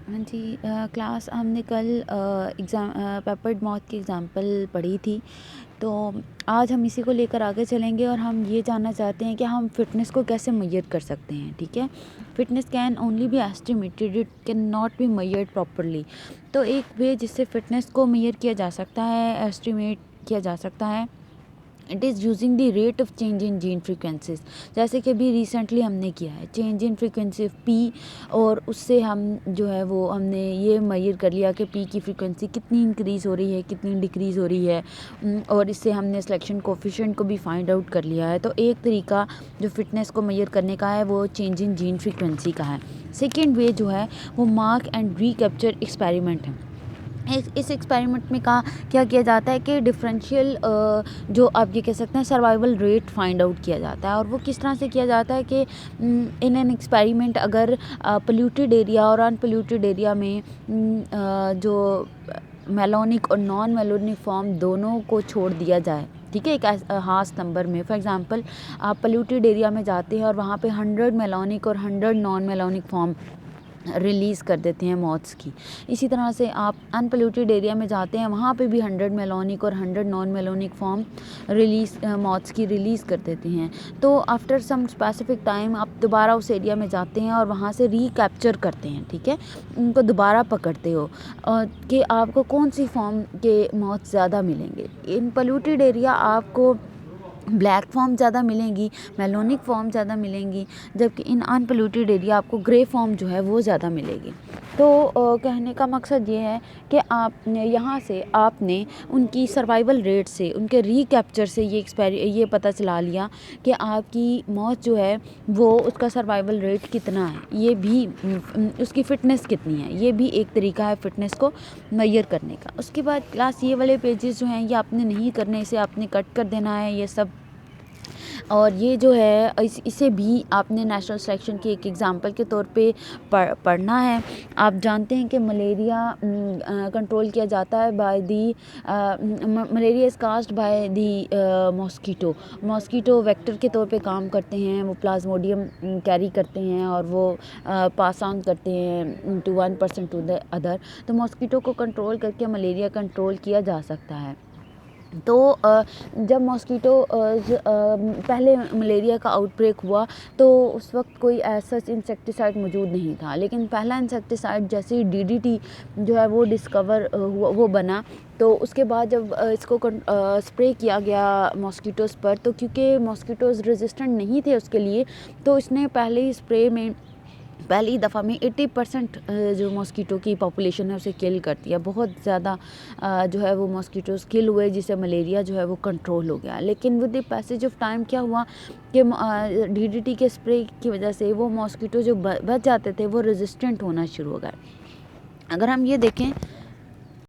हाँ जी, क्लास हमने कल पेपर्ड मॉथ की एग्ज़ाम्पल पढ़ी थी। तो आज हम इसी को लेकर आगे चलेंगे और हम ये जानना चाहते हैं कि हम फ़िटनेस को कैसे मेज़र कर सकते हैं, ठीक है? Fitness can only B estimated, it can not be measured properly. तो एक वे जिससे फ़िटनेस को मेज़र किया जा सकता है, एस्टिमेट किया जा सकता है, it is using the rate of change in gene frequencies. जैसे कि अभी रिसेंटली हमने किया है change in frequency of P, और उससे हम जो है वो हमने ये मेजर कर लिया कि पी की फ्रीक्वेंसी कितनी इंक्रीज़ हो रही है, कितनी डिक्रीज़ हो रही है। और इससे हमने सिलेक्शन कोफिशिएंट को भी फाइंड आउट कर लिया है। तो एक तरीका जो फिटनेस को मेजर करने का है वो चेंज इन जीन फ्रीक्वेंसी का है। सेकेंड वे जो है वो मार्क एंड रिकैप्चर एक्सपेरिमेंट है। इस एक्सपेरिमेंट में क्या किया जाता है कि डिफरेंशियल जो आप ये कह सकते हैं सर्वाइवल रेट फाइंड आउट किया जाता है। और वो किस तरह से किया जाता है कि इन एन एक्सपेरिमेंट अगर पोल्यूटेड एरिया और अनपोल्यूटेड एरिया में जो मेलोनिक और नॉन मेलोनिक फॉर्म दोनों को छोड़ दिया जाए, ठीक है, एक हास नंबर में। फॉर एग्जांपल आप पोल्यूटेड एरिया में जाते हैं और वहाँ पे 100 मेलोनिक और 100 नॉन मेलोनिक फॉर्म रिलीज़ कर देते हैं मॉथ्स की। इसी तरह से आप अनपोल्यूटेड एरिया में जाते हैं, वहाँ पे भी 100 मेलोनिक और 100 नॉन मेलोनिक फॉर्म मॉथ्स की रिलीज़ कर देते हैं। तो आफ्टर सम स्पेसिफिक टाइम आप दोबारा उस एरिया में जाते हैं और वहाँ से रिकैप्चर करते हैं, ठीक है, उनको दोबारा पकड़ते हो कि आपको कौन सी फॉर्म के मॉथ्स ज़्यादा मिलेंगे। इन पोल्यूटेड एरिया आपको ब्लैक फॉर्म ज़्यादा मिलेंगी, मेलोनिक फॉर्म ज़्यादा मिलेंगी, जबकि इन अनपोल्यूटेड एरिया आपको ग्रे फॉर्म जो है वो ज़्यादा मिलेगी। तो कहने का मकसद ये है कि आपने यहाँ से आपने उनकी सर्वाइवल रेट से, उनके रिकैप्चर से ये पता चला लिया कि आपकी मौत जो है वो उसका सर्वाइवल रेट कितना है, ये भी उसकी फ़िटनेस कितनी है, ये भी एक तरीका है फ़िटनेस को मेजर करने का। उसके बाद क्लास ये वाले पेजेस जो हैं ये आपने नहीं करने, इसे आपने कट कर देना है ये सब। और ये जो है इसे भी आपने नेशनल सिलेक्शन की एक एग्ज़ाम्पल के तौर पे पढ़ना है। आप जानते हैं कि मलेरिया कंट्रोल किया जाता है by the malaria is caused by the mosquito vector के तौर पे काम करते हैं। वो प्लाज्मोडियम कैरी करते हैं और वो पास ऑन करते हैं टू 1% टू द अदर। तो मॉस्कीटो को कंट्रोल करके मलेरिया कंट्रोल किया जा सकता है। तो जब मॉस्कीटो पहले मलेरिया का आउटब्रेक हुआ तो उस वक्त कोई ऐसा इंसेक्टिसाइड मौजूद नहीं था, लेकिन पहला इंसेक्टिसाइड जैसे ही डीडीटी जो है वो डिस्कवर हुआ, वो बना। तो उसके बाद जब इसको स्प्रे किया गया मॉस्कीटोज़ पर, तो क्योंकि मॉस्कीटोज़ रेजिस्टेंट नहीं थे उसके लिए, तो इसने पहले ही स्प्रे में पहली दफ़ा में 80% जो मॉस्कीटो की पॉपुलेशन है उसे किल कर दिया। बहुत ज़्यादा जो है वो मॉस्कीटोज़ किल हुए, जिससे मलेरिया जो है वो कंट्रोल हो गया। लेकिन with the passage of time क्या हुआ कि डीडीटी के स्प्रे की वजह से वो मॉस्कीटो जो बच जाते थे वो रेजिस्टेंट होना शुरू हो गए। अगर हम ये देखें